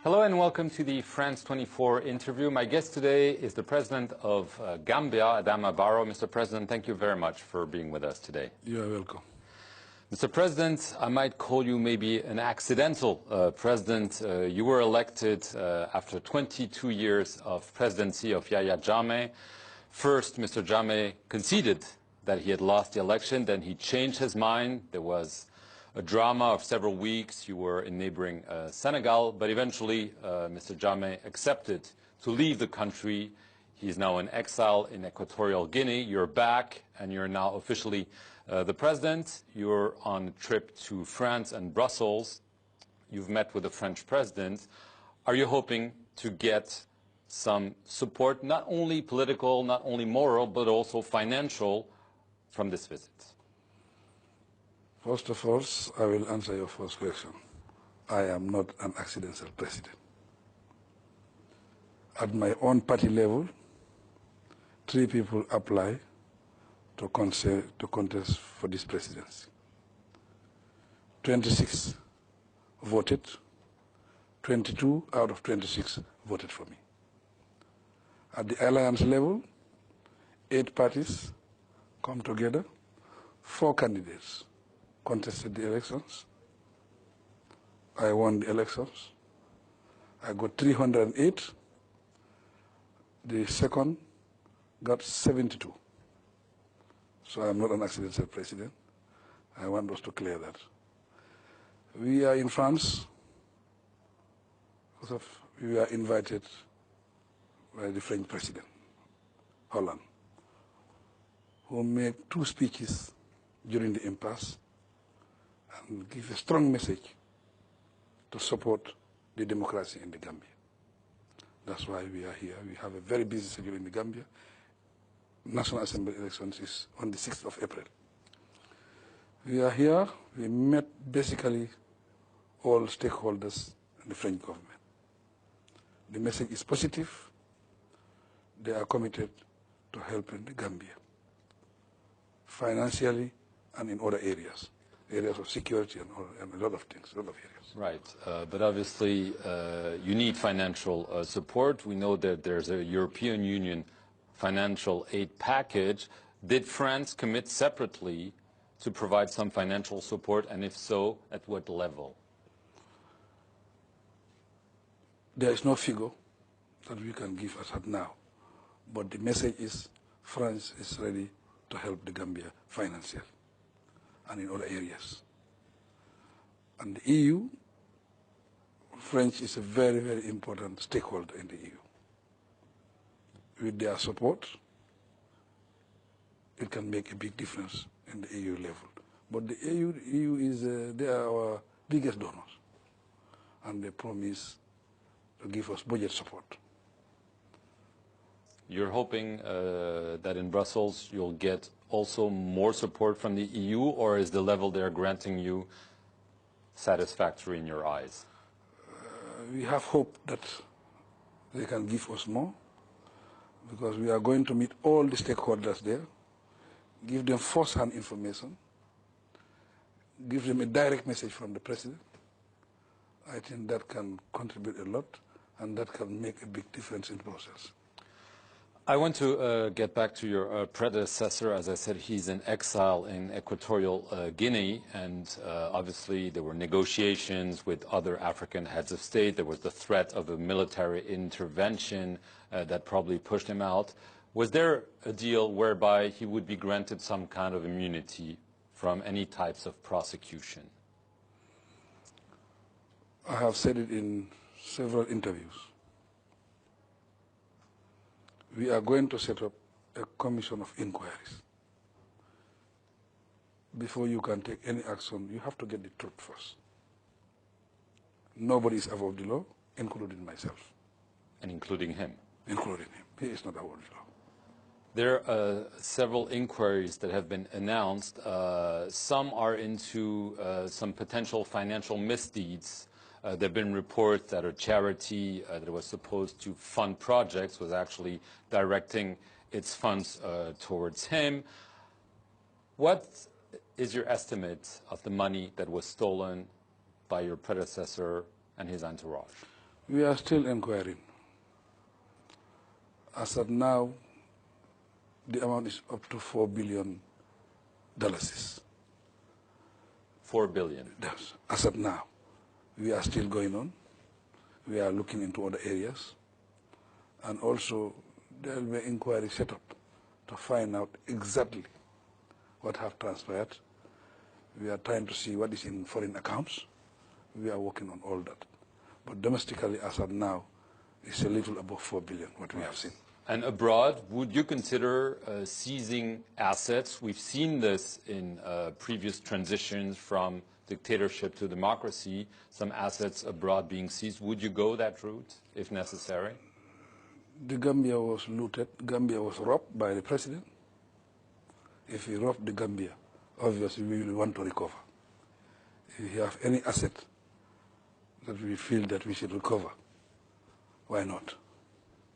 Hello and welcome to the France 24 interview. My guest today is the President of Gambia, Adama Barrow. Mr. President, thank you very much for being with us today. You are welcome. Mr. President, I might call you maybe an accidental president. You were elected after 22 years of presidency of Yahya Jammeh. First, Mr. Jammeh conceded that he had lost the election. Then he changed his mind. There was a drama of several weeks. You were in neighboring Senegal, but eventually Mr. Jammeh accepted to leave the country. He is now in exile in Equatorial Guinea. You're back, and you're now officially the president. You're on a trip to France and Brussels. You've met with the French president. Are you hoping to get some support, not only political, not only moral, but also financial from this visit? First of all, I will answer your first question. I am not an accidental president. At my own party level, 3 people apply to contest for this presidency. 26 voted. 22 out of 26 voted for me. At the alliance level, 8 parties come together, 4 candidates contested the elections. I won the elections. I got 308. The second got 72. So I'm not an accidental president. I want us to clear that. We are in France because we are invited by the French president, Hollande, who made 2 speeches during the impasse and give a strong message to support the democracy in the Gambia. That's why we are here. We have a very busy schedule in the Gambia. National Assembly elections is on the 6th of April. We are here. We met basically all stakeholders in the French government. The message is positive. They are committed to helping the Gambia financially and in other areas of security and a lot of things, a lot of areas. Right, but obviously you need financial support. We know that there's a European Union financial aid package. Did France commit separately to provide some financial support, and if so, at what level? There is no figure that we can give as of now, but the message is France is ready to help the Gambia financially and in other areas. And the EU, French is a very, very important stakeholder in the EU. With their support, it can make a big difference in the EU level. But the EU is, they are our biggest donors, and they promise to give us budget support. You're hoping that in Brussels you'll get also more support from the EU, or is the level they're granting you satisfactory in your eyes? We have hope that they can give us more, because we are going to meet all the stakeholders there, give them first-hand information, give them a direct message from the president. I think that can contribute a lot, and that can make a big difference in the process. I want to get back to your predecessor. As I said, he's in exile in Equatorial Guinea, and obviously there were negotiations with other African heads of state. There was the threat of a military intervention that probably pushed him out. Was there a deal whereby he would be granted some kind of immunity from any types of prosecution? I have said it in several interviews. We are going to set up a commission of inquiries. Before you can take any action, you have to get the truth first. Nobody is above the law, including myself. And including him? Including him. He is not above the law. There are several inquiries that have been announced. Some are into some potential financial misdeeds. There have been reports that a charity that was supposed to fund projects was actually directing its funds towards him. What is your estimate of the money that was stolen by your predecessor and his entourage? We are still inquiring. As of now, the amount is up to $4 billion. $4 billion. Yes. As of now, we are still going on. We are looking into other areas. And also, there will be an inquiry set up to find out exactly what have transpired. We are trying to see what is in foreign accounts. We are working on all that. But domestically, as of now, it's a little above $4 billion, what we have seen. And abroad, would you consider seizing assets? We've seen this in previous transitions from dictatorship to democracy, some assets abroad being seized. Would you go that route, if necessary? The Gambia was looted. Gambia was robbed by the president. If we rob the Gambia, obviously we will want to recover. If we have any asset that we feel that we should recover, why not?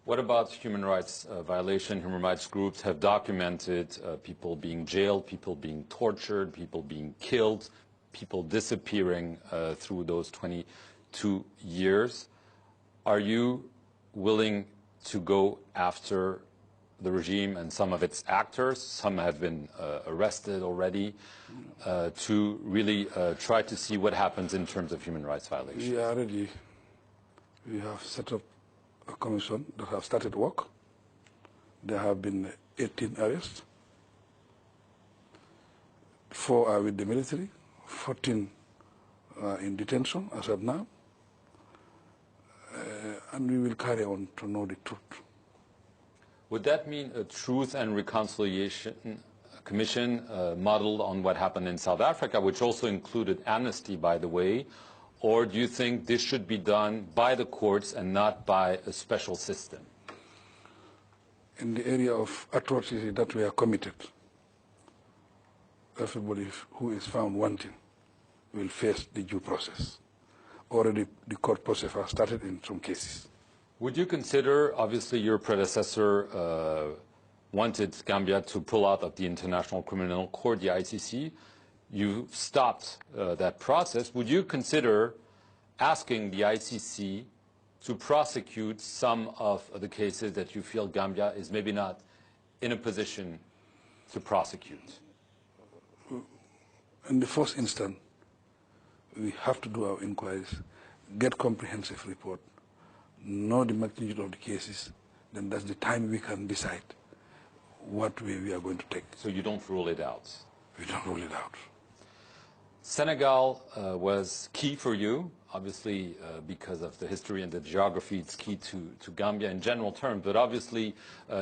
What about human rights violation? Human rights groups have documented people being jailed, people being tortured, people being killed, people disappearing through those 22 years. Are you willing to go after the regime and some of its actors? Some have been arrested already, to really try to see what happens in terms of human rights violations. We are ready. We have set up a commission that have started work. There have been 18 arrests. 4 are with the military, 14 are in detention as of now. And we will carry on to know the truth. Would that mean a Truth and Reconciliation Commission modeled on what happened in South Africa, which also included amnesty, by the way? Or do you think this should be done by the courts and not by a special system? In the area of atrocity that we are committed, everybody who is found wanting will face the due process. Already the court process has started in some cases. Would you consider, obviously your predecessor wanted Gambia to pull out of the International Criminal Court, the ICC. You stopped that process. Would you consider asking the ICC to prosecute some of the cases that you feel Gambia is maybe not in a position to prosecute? In the first instance, we have to do our inquiries, get comprehensive report, know the magnitude of the cases, then that's the time we can decide what way we are going to take. So you don't rule it out? We don't rule it out. Senegal was key for you, obviously because of the history and the geography. It's key to Gambia in general terms, but obviously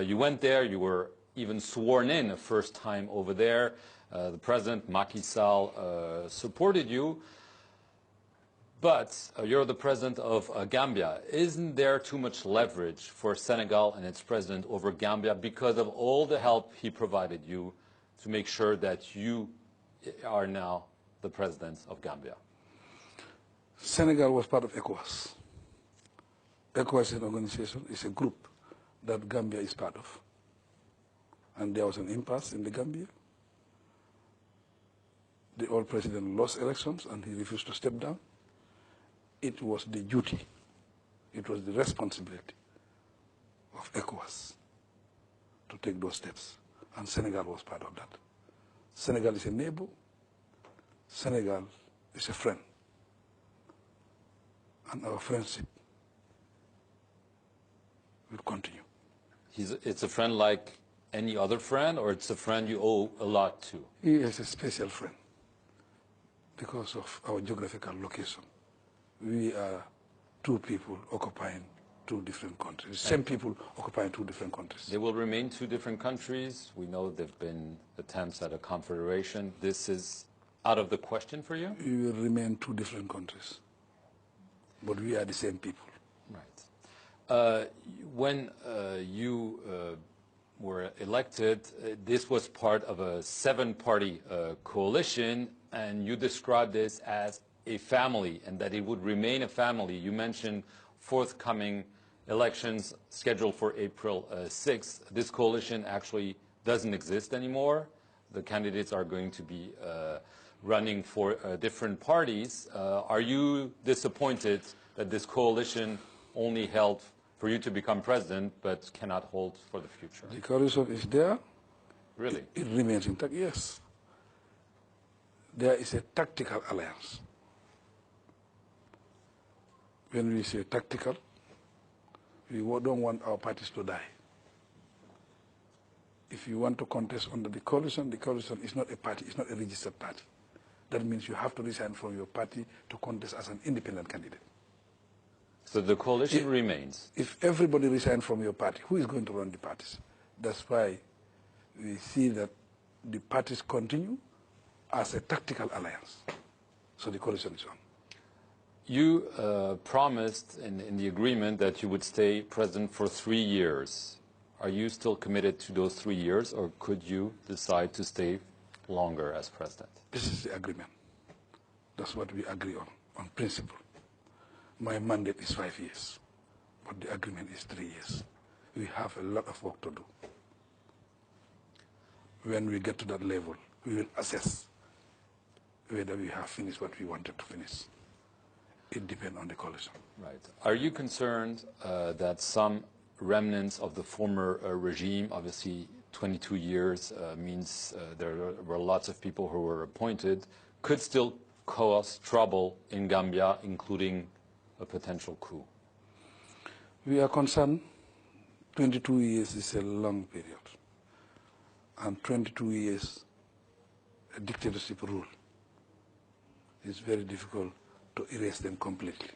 you went there, you were even sworn in a first time over there. The president, Macky Sall, supported you. But you're the president of Gambia. Isn't there too much leverage for Senegal and its president over Gambia because of all the help he provided you to make sure that you are now the president of Gambia? Senegal was part of ECOWAS. ECOWAS is an organization, it's a group that Gambia is part of. And there was an impasse in the Gambia. The old president lost elections and he refused to step down. It was the duty, it was the responsibility of ECOWAS to take those steps. And Senegal was part of that. Senegal is a neighbor. Senegal is a friend. And our friendship will continue. It's a friend like any other friend, or it's a friend you owe a lot to? He is a special friend because of our geographical location. We are two people occupying two different countries. Same people occupying two different countries. They will remain two different countries. We know there have been attempts at a confederation. This is out of the question for you? We will remain two different countries, but we are the same people. Right. When you were elected, this was part of a 7-party coalition, and you described this as a family and that it would remain a family. You mentioned forthcoming elections scheduled for April 6th. This coalition actually doesn't exist anymore. The candidates are going to be running for different parties. Are you disappointed that this coalition only held for you to become president, but cannot hold for the future. The coalition is there. Really? It remains intact, yes. There is a tactical alliance. When we say tactical, we don't want our parties to die. If you want to contest under the coalition is not a party, it's not a registered party. That means you have to resign from your party to contest as an independent candidate. So the coalition remains? If everybody resigns from your party, who is going to run the parties? That's why we see that the parties continue as a tactical alliance. So the coalition is on. You promised in the agreement that you would stay president for 3 years. Are you still committed to those 3 years, or could you decide to stay longer as president? This is the agreement. That's what we agree on principle. My mandate is 5 years, but the agreement is 3 years. We have a lot of work to do. When we get to that level, we will assess whether we have finished what we wanted to finish. It depends on the coalition. Right. Are you concerned that some remnants of the former regime, obviously 22 years means there were lots of people who were appointed, could still cause trouble in Gambia, including a potential coup? We are concerned 22 years is a long period. And 22 years a dictatorship rule. It's very difficult to erase them completely.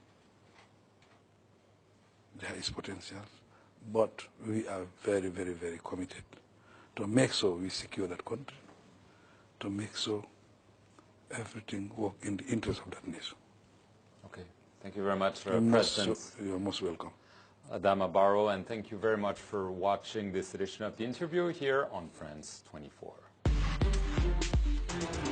There is potential, but we are very, very, very committed to make sure we secure that country, to make sure everything works in the interest of that nation. Okay. Thank you very much, President. You're most welcome. Adama Barrow, and thank you very much for watching this edition of the interview here on France 24.